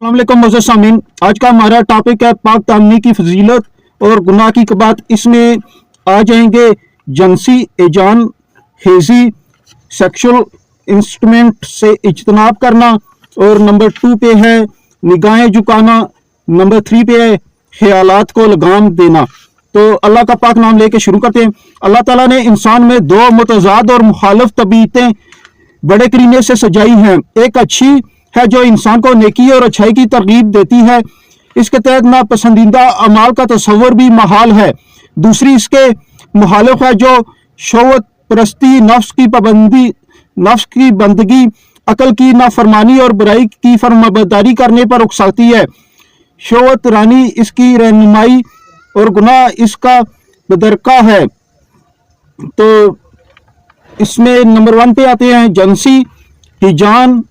अस्सलाम वालेकुम मोअज़्ज़ज़ सामीन। आज का हमारा टॉपिक है पाक दामनी की फजीलत और गुनाह की कबात। इसमें आ जाएंगे जंसी एजान, हेजी, सेक्सुअल इंस्ट्रूमेंट से इज्तनाब करना, और नंबर 2 पे है निगाहें झुकाना, नंबर 3 पे है ख्यालात को लगाम देना। तो अल्लाह का पाक नाम लेके शुरू करते हैं। अल्लाह ताला ने इंसान में दो मुतज़ाद और मुखालिफ तबीयतें बड़े करीने से सजाई हैं। एक अच्छी है जो इंसान को नेकी और अच्छाई की तरगीब देती है, इसके तहत नापसंदीदा अमाल का तस्वर भी महाल है। दूसरी इसके मुखालिफ है जो शौहत परस्ती, नफ्स की पाबंदी, नफ्स की बंदगी, अकल की नाफरमानी और बुराई की फरमाबरदारी करने पर उकसाती है। शौहत रानी इसकी रहनुमाई और गुनाह इसका बदरका है। तो इसमें नंबर 1 पे आते हैं जंसी हिजान,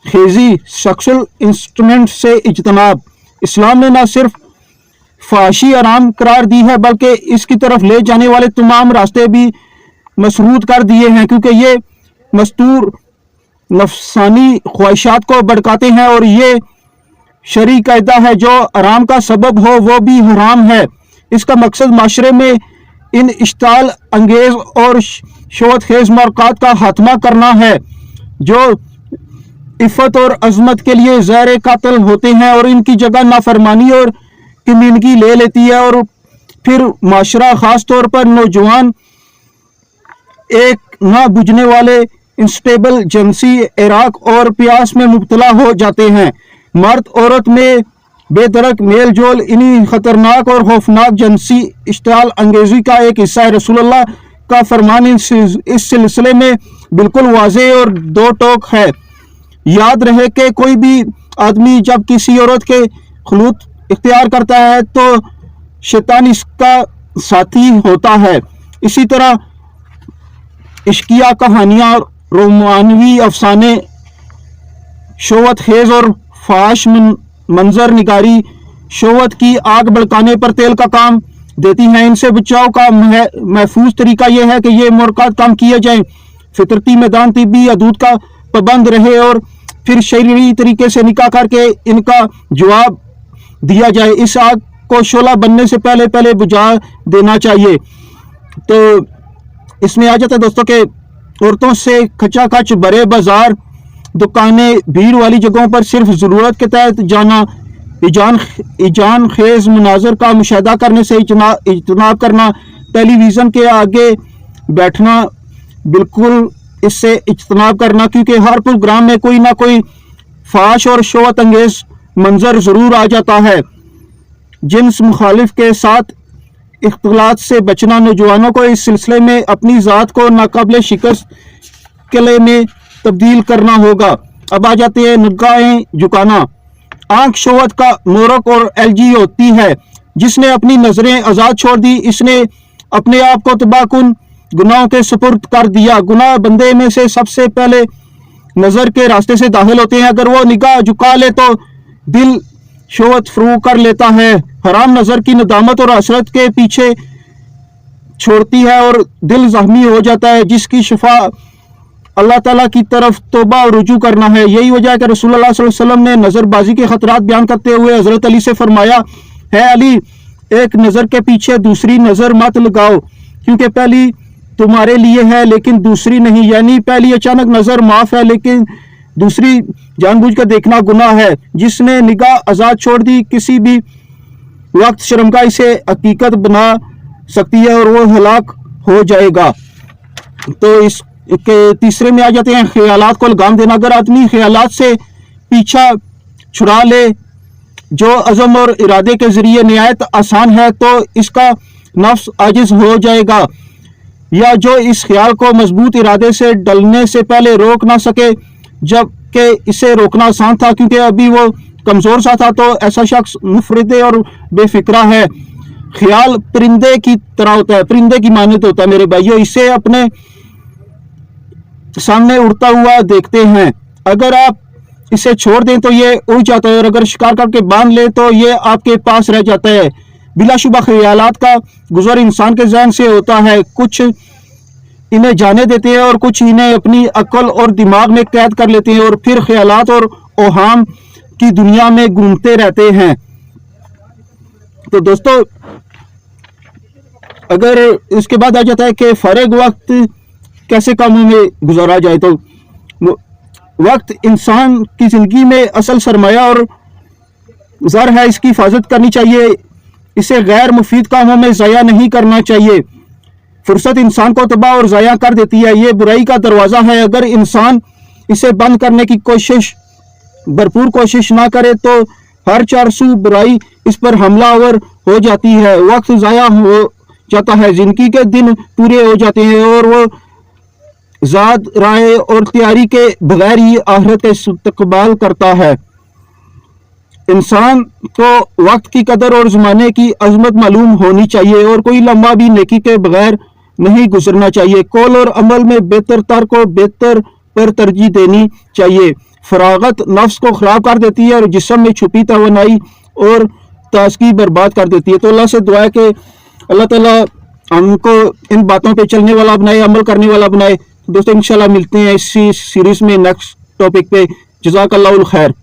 खेजी, सेक्सुअल इंस्ट्रूमेंट से इज्तनाब। इस्लाम ने न सिर्फ फाशी आराम करार दी है बल्कि इसकी तरफ ले जाने वाले तमाम रास्ते भी मसरूद कर दिए हैं, क्योंकि ये मस्तूर नफसानी ख्वाहिशात को भड़काते हैं और ये शरई कायदा है जो आराम का सबब हो वो भी हराम है। इसका मकसद माशरे में इन इश्ताल अंगेज और शौहत खेज मौक़ात का खात्मा करना है जो इफ़्फ़त और अज़मत के लिए ज़हर कातिल होते हैं और इनकी जगह नाफरमानी और कमीनगी ले लेती है। और फिर माशरा ख़ास तौर पर नौजवान एक ना बुझने वाले इंस्टेबल जंसी इराक और प्यास में मुब्तला हो जाते हैं। मर्द औरत में बेदरक मेल जोल इन्हीं खतरनाक और खौफनाक जंसी इश्ताल अंगेजी का एक हिस्सा है। रसूलुल्लाह का फरमान इस सिलसिले में बिल्कुल वाज़ेह और दो टोक है। याद रहे कि कोई भी आदमी जब किसी औरत के खुलूत इख्तियार करता है तो शैतान इसका साथी होता है। इसी तरह इश्किया कहानियाँ, रोमानवी अफसाने, शौहत खेज और फाश मंजर निगारी शौहत की आग भड़काने पर तेल का काम देती हैं। इनसे बचाव का महफूज तरीका यह है कि ये मुरक़ात कम किए जाएं, फितरती मैदान तिब्बी हदूद का पाबंद रहे और फिर शरई तरीके से निकाह करके इनका जवाब दिया जाए। इस आग को शोला बनने से पहले बुझा देना चाहिए। तो इसमें आ जाता है दोस्तों के औरतों से खचाखच भरे बाजार, दुकानें, भीड़ वाली जगहों पर सिर्फ ज़रूरत के तहत जाना, इजान खेज मुनाजर का मुशाहिदा करने से इज्तनाब करना, टेलीविज़न के आगे बैठना, बिल्कुल इससे इज्तनाब करना, क्योंकि हर प्रोग्राम में कोई ना कोई फाश और शौहत अंगेज मंजर ज़रूर आ जाता है। जिन्स मुखालिफ के साथ इख्तिलात से बचना। नौजवानों को इस सिलसिले में अपनी ज़ात को नाकाबिल शिकस्त किले में तब्दील करना होगा। अब आ जाते हैं निगाहें झुकाना। आंख शौहत का मोरक और एलजी होती है। जिसने अपनी नजरें आज़ाद छोड़ दी इसने अपने आप को तबाहकुन गुनाहों के सुपुर्द कर दिया। गुनाह बंदे में से सबसे पहले नज़र के रास्ते से दाखिल होते हैं। अगर वो निगाह झुका ले तो दिल शौहत फरू कर लेता है, हराम नज़र की नदामत और हसरत के पीछे छोड़ती है और दिल ज़ख्मी हो जाता है, जिसकी शिफा अल्लाह ताला की तरफ तौबा और रुजू करना है। यही वजह है कि रसूलुल्लाह सल्लल्लाहु अलैहि वसल्लम ने नज़रबाजी के खतरात बयान करते हुए हज़रत अली से फरमाया है, अली एक नज़र के पीछे दूसरी नज़र मत लगाओ, क्योंकि पहली तुम्हारे लिए है लेकिन दूसरी नहीं। यानी पहली अचानक नज़र माफ़ है लेकिन दूसरी जानबूझ कर देखना गुनाह है। जिसने निगाह आज़ाद छोड़ दी किसी भी वक्त शर्मगाह से हकीकत बना सकती है और वो हलाक हो जाएगा। तो इसके तीसरे में आ जाते हैं ख्यालात को लगाम देना। अगर आदमी ख्यालात से पीछा छुड़ा ले जो अज़म और इरादे के ज़रिए निहायत आसान है तो इसका नफ्स आजिज़ हो जाएगा, या जो इस ख्याल को मजबूत इरादे से डलने से पहले रोक ना सके, जबकि इसे रोकना आसान था क्योंकि अभी वो कमज़ोर सा था, तो ऐसा शख्स मुफरिदे और बेफिक्रा है। ख्याल परिंदे की तरह होता है, परिंदे की मानत होता है मेरे भाइयों। इसे अपने सामने उड़ता हुआ देखते हैं, अगर आप इसे छोड़ दें तो ये उड़ जाता है और अगर शिकार करके बांध ले तो ये आपके पास रह जाता है। बिलाशुबा ख्यालात का गुजर इंसान के जहन से होता है, कुछ इन्हें जाने देते हैं और कुछ इन्हें अपनी अक्ल और दिमाग में कैद कर लेते हैं और फिर ख्यालात और ओहाम की दुनिया में घूमते रहते हैं। तो दोस्तों अगर इसके बाद आ जाता है कि फारिग वक्त कैसे कामों में गुजारा जाए, तो वक्त इंसान की ज़िंदगी में असल सरमाया और ज़र है, इसकी हिफाजत करनी चाहिए, इसे गैर मुफीद कामों में ज़ाया नहीं करना चाहिए। फुर्सत इंसान को तबाह और ज़ाया कर देती है, ये बुराई का दरवाज़ा है। अगर इंसान इसे बंद करने की भरपूर कोशिश ना करे तो हर चारसू बुराई इस पर हमलावर हो जाती है। वक्त ज़ाया हो जाता है, ज़िंदगी के दिन पूरे हो जाते हैं और वो ज़ात राय और तैयारी के बगैर ही आखिरत का इस्तकबाल करता है। इंसान को वक्त की कदर और ज़माने की अजमत मालूम होनी चाहिए और कोई लम्हा भी नेकी के बगैर नहीं गुजरना चाहिए। कौल और अमल में बेहतर तर को बेहतर पर तरजीह देनी चाहिए। फरागत नफ्स को ख़राब कर देती है और जिस्म में छुपी तवानाई और ताज़गी बर्बाद कर देती है। तो अल्लाह से दुआ है कि अल्लाह ताला हमको इन बातों पे चलने वाला बनाए, अमल करने वाला बनाए। दोस्तों इंशाल्लाह मिलते हैं इसी सीरीज़ में नेक्स्ट टॉपिक पे। जज़ाकल्लाहुल खैर।